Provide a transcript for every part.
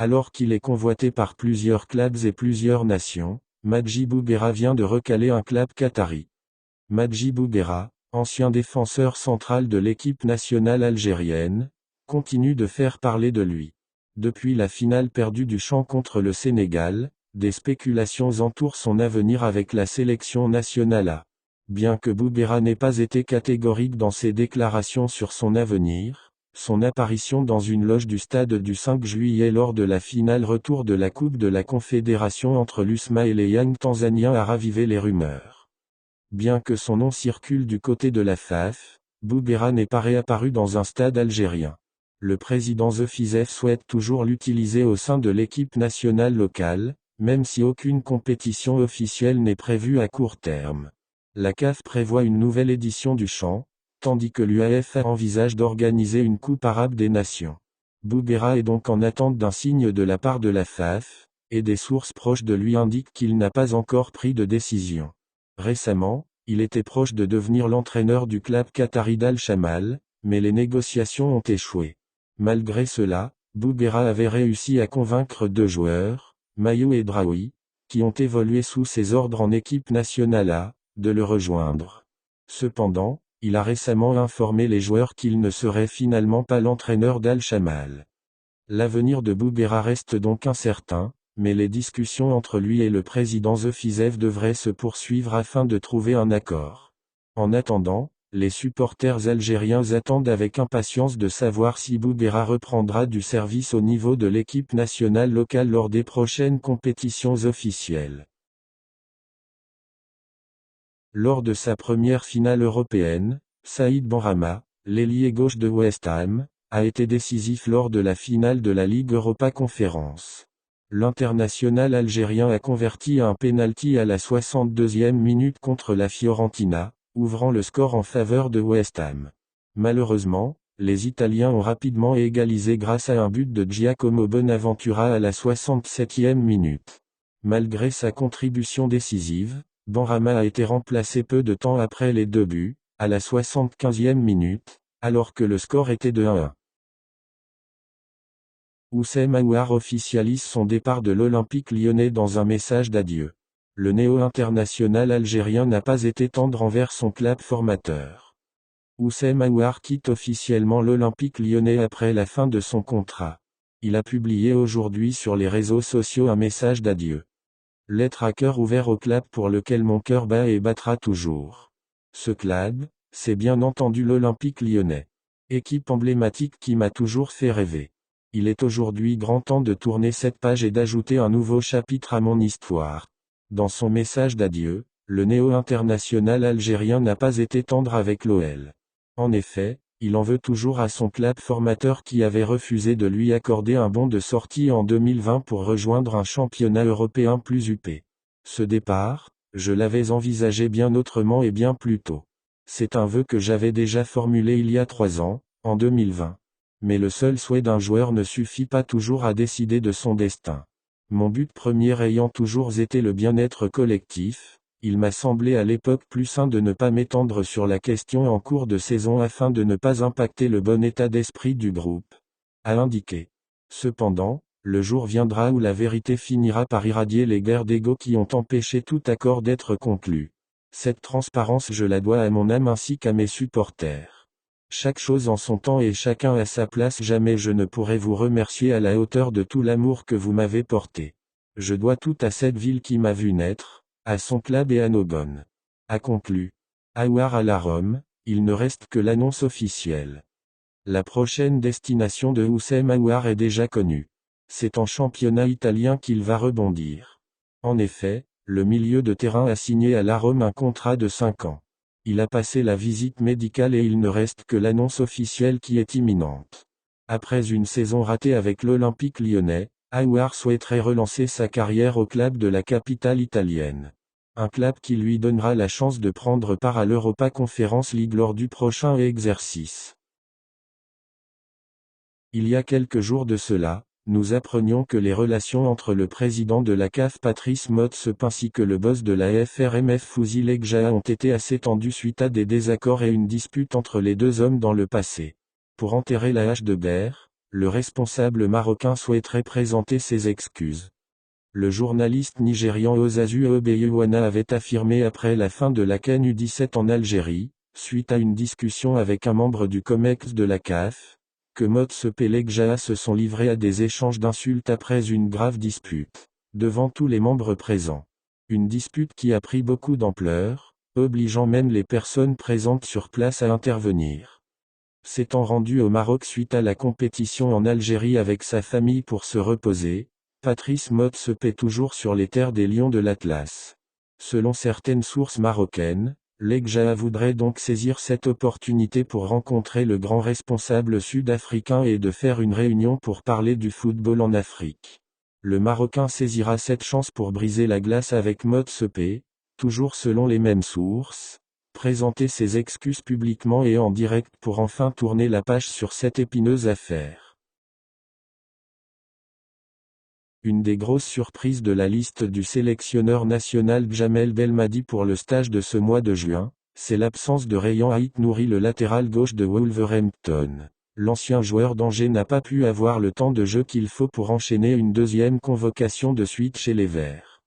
Alors qu'il est convoité par plusieurs clubs et plusieurs nations, Madji Bouguera vient de recaler un club qatari. Madji Bouguera, ancien défenseur central de l'équipe nationale algérienne, continue de faire parler de lui. Depuis la finale perdue du CHAN contre le Sénégal, des spéculations entourent son avenir avec la sélection nationale A. Bien que Bouguera n'ait pas été catégorique dans ses déclarations sur son avenir, son apparition dans une loge du stade du 5 juillet lors de la finale retour de la Coupe de la Confédération entre l'USMA et les Young tanzaniens a ravivé les rumeurs. Bien que son nom circule du côté de la FAF, Bouguera n'est pas réapparu dans un stade algérien. Le président Zefizef souhaite toujours l'utiliser au sein de l'équipe nationale locale, même si aucune compétition officielle n'est prévue à court terme. La CAF prévoit une nouvelle édition du CHAN, tandis que l'UEFA envisage d'organiser une Coupe arabe des nations. Bouguera est donc en attente d'un signe de la part de la FAF, et des sources proches de lui indiquent qu'il n'a pas encore pris de décision. Récemment, il était proche de devenir l'entraîneur du club qatari d'Al-Shamal, mais les négociations ont échoué. Malgré cela, Bouguera avait réussi à convaincre deux joueurs, Mayou et Draoui, qui ont évolué sous ses ordres en équipe nationale A, de le rejoindre. Cependant, il a récemment informé les joueurs qu'il ne serait finalement pas l'entraîneur d'Al-Shamal. L'avenir de Bouguera reste donc incertain, mais les discussions entre lui et le président Zefizef devraient se poursuivre afin de trouver un accord. En attendant, les supporters algériens attendent avec impatience de savoir si Bouguera reprendra du service au niveau de l'équipe nationale locale lors des prochaines compétitions officielles. Lors de sa première finale européenne, Saïd Benrahma, l'ailier gauche de West Ham, a été décisif lors de la finale de la Ligue Europa Conférence. L'international algérien a converti un pénalty à la 62e minute contre la Fiorentina, ouvrant le score en faveur de West Ham. Malheureusement, les Italiens ont rapidement égalisé grâce à un but de Giacomo Bonaventura à la 67e minute. Malgré sa contribution décisive, Benrahma a été remplacé peu de temps après les deux buts, à la 75e minute, alors que le score était de 1-1. Houssem Aouar officialise son départ de l'Olympique lyonnais dans un message d'adieu. Le néo-international algérien n'a pas été tendre envers son club formateur. Houssem Aouar quitte officiellement l'Olympique lyonnais après la fin de son contrat. Il a publié aujourd'hui sur les réseaux sociaux un message d'adieu. Lettre à cœur ouvert au club pour lequel mon cœur bat et battra toujours. Ce club, c'est bien entendu l'Olympique lyonnais. Équipe emblématique qui m'a toujours fait rêver. Il est aujourd'hui grand temps de tourner cette page et d'ajouter un nouveau chapitre à mon histoire. Dans son message d'adieu, le néo-international algérien n'a pas été tendre avec l'OL. En effet, il en veut toujours à son club formateur qui avait refusé de lui accorder un bon de sortie en 2020 pour rejoindre un championnat européen plus huppé. Ce départ, je l'avais envisagé bien autrement et bien plus tôt. C'est un vœu que j'avais déjà formulé il y a 3 ans, en 2020. Mais le seul souhait d'un joueur ne suffit pas toujours à décider de son destin. Mon but premier ayant toujours été le bien-être collectif, il m'a semblé à l'époque plus sain de ne pas m'étendre sur la question en cours de saison afin de ne pas impacter le bon état d'esprit du groupe, a indiqué. Cependant, le jour viendra où la vérité finira par irradier les guerres d'ego qui ont empêché tout accord d'être conclu. Cette transparence je la dois à mon âme ainsi qu'à mes supporters. Chaque chose en son temps et chacun à sa place. Jamais je ne pourrai vous remercier à la hauteur de tout l'amour que vous m'avez porté. Je dois tout à cette ville qui m'a vu naître, à son club et à nos bonnes. A conclu Aouar à la Rome, il ne reste que l'annonce officielle. La prochaine destination de Houssem Aouar est déjà connue. C'est en championnat italien qu'il va rebondir. En effet, le milieu de terrain a signé à la Rome un contrat de 5 ans. Il a passé la visite médicale et il ne reste que l'annonce officielle qui est imminente. Après une saison ratée avec l'Olympique lyonnais, Aouar souhaiterait relancer sa carrière au club de la capitale italienne. Un club qui lui donnera la chance de prendre part à l'Europa Conference League lors du prochain exercice. Il y a quelques jours de cela, nous apprenions que les relations entre le président de la CAF Patrice Motsepe ainsi que le boss de la FRMF Fouzi Lekjaa ont été assez tendues suite à des désaccords et une dispute entre les deux hommes dans le passé. Pour enterrer la hache de guerre, le responsable marocain souhaiterait présenter ses excuses. Le journaliste nigérian Osazu Obeyewana avait affirmé après la fin de la CAN U17 en Algérie, suite à une discussion avec un membre du COMEX de la CAF, que Motsepe Legja se sont livrés à des échanges d'insultes après une grave dispute, devant tous les membres présents. Une dispute qui a pris beaucoup d'ampleur, obligeant même les personnes présentes sur place à intervenir. S'étant rendu au Maroc suite à la compétition en Algérie avec sa famille pour se reposer, Patrice Motsepe toujours sur les terres des Lions de l'Atlas. Selon certaines sources marocaines, Legja voudrait donc saisir cette opportunité pour rencontrer le grand responsable sud-africain et de faire une réunion pour parler du football en Afrique. Le Marocain saisira cette chance pour briser la glace avec Motsepe, toujours selon les mêmes sources, présenter ses excuses publiquement et en direct pour enfin tourner la page sur cette épineuse affaire. Une des grosses surprises de la liste du sélectionneur national Djamel Belmadi pour le stage de ce mois de juin, c'est l'absence de Rayhan Aït-Nouri, le latéral gauche de Wolverhampton. L'ancien joueur d'Angers n'a pas pu avoir le temps de jeu qu'il faut pour enchaîner une deuxième convocation de suite chez les Verts.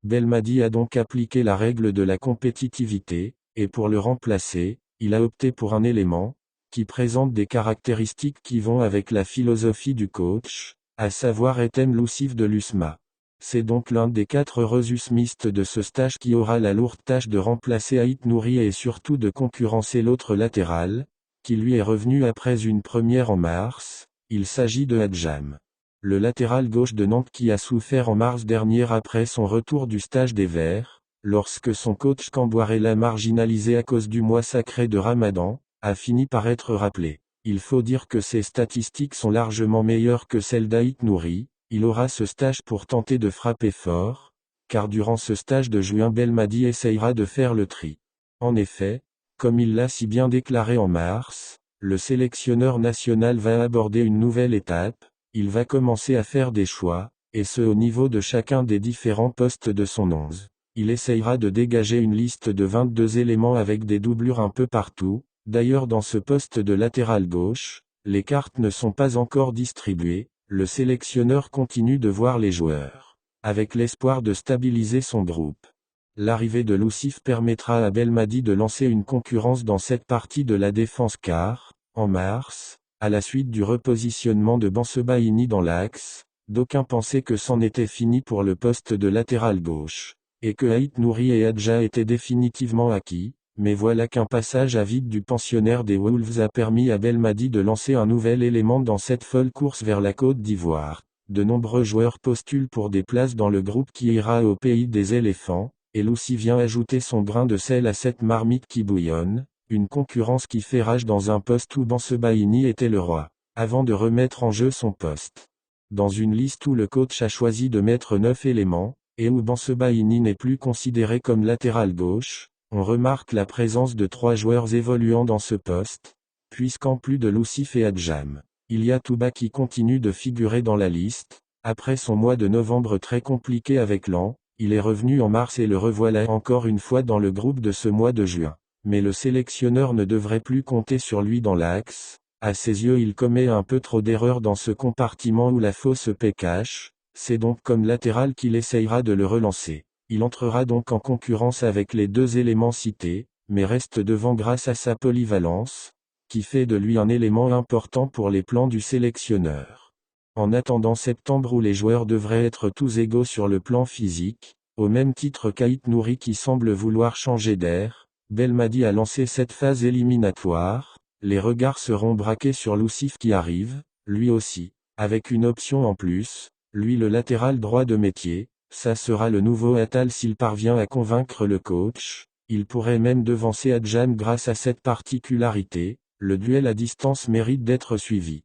Belmadi a donc appliqué la règle de la compétitivité, et pour le remplacer, il a opté pour un élément, qui présente des caractéristiques qui vont avec la philosophie du coach, à savoir Ethem Loussif de l'USMA. C'est donc l'un des 4 heureux usmistes de ce stage qui aura la lourde tâche de remplacer Aït-Nouri et surtout de concurrencer l'autre latéral, qui lui est revenu après une première en mars, il s'agit de Adjam. Le latéral gauche de Nantes qui a souffert en mars dernier après son retour du stage des Verts, lorsque son coach Camboire l'a marginalisé à cause du mois sacré de Ramadan, a fini par être rappelé. Il faut dire que ses statistiques sont largement meilleures que celles d'Aït-Nouri, il aura ce stage pour tenter de frapper fort, car durant ce stage de juin Belmadi essayera de faire le tri. En effet, comme il l'a si bien déclaré en mars, le sélectionneur national va aborder une nouvelle étape, il va commencer à faire des choix, et ce au niveau de chacun des différents postes de son 11. Il essayera de dégager une liste de 22 éléments avec des doublures un peu partout. D'ailleurs dans ce poste de latéral gauche, les cartes ne sont pas encore distribuées, le sélectionneur continue de voir les joueurs, avec l'espoir de stabiliser son groupe. L'arrivée de Loussif permettra à Belmadi de lancer une concurrence dans cette partie de la défense car, en mars, à la suite du repositionnement de Bensebaini dans l'axe, d'aucuns pensaient que c'en était fini pour le poste de latéral gauche, et que Aït-Nouri et Adja étaient définitivement acquis. Mais voilà qu'un passage à vide du pensionnaire des Wolves a permis à Belmadi de lancer un nouvel élément dans cette folle course vers la Côte d'Ivoire. De nombreux joueurs postulent pour des places dans le groupe qui ira au pays des éléphants, et Loussi vient ajouter son grain de sel à cette marmite qui bouillonne, une concurrence qui fait rage dans un poste où Bensebaini était le roi, avant de remettre en jeu son poste. Dans une liste où le coach a choisi de mettre 9 éléments, et où Bensebaini n'est plus considéré comme latéral gauche, on remarque la présence de 3 joueurs évoluant dans ce poste, puisqu'en plus de Loussif et Adjam, il y a Touba qui continue de figurer dans la liste. Après son mois de novembre très compliqué avec Lens, il est revenu en mars et le revoilà encore une fois dans le groupe de ce mois de juin. Mais le sélectionneur ne devrait plus compter sur lui dans l'axe, à ses yeux il commet un peu trop d'erreurs dans ce compartiment où la fausse paix cache, c'est donc comme latéral qu'il essayera de le relancer. Il entrera donc en concurrence avec les 2 éléments cités, mais reste devant grâce à sa polyvalence, qui fait de lui un élément important pour les plans du sélectionneur. En attendant septembre où les joueurs devraient être tous égaux sur le plan physique, au même titre qu'Aït-Nouri qui semble vouloir changer d'air, Belmadi a lancé cette phase éliminatoire, les regards seront braqués sur Loussif qui arrive, lui aussi, avec une option en plus, lui le latéral droit de métier. Ça sera le nouveau Attal s'il parvient à convaincre le coach, il pourrait même devancer Adjam grâce à cette particularité, le duel à distance mérite d'être suivi.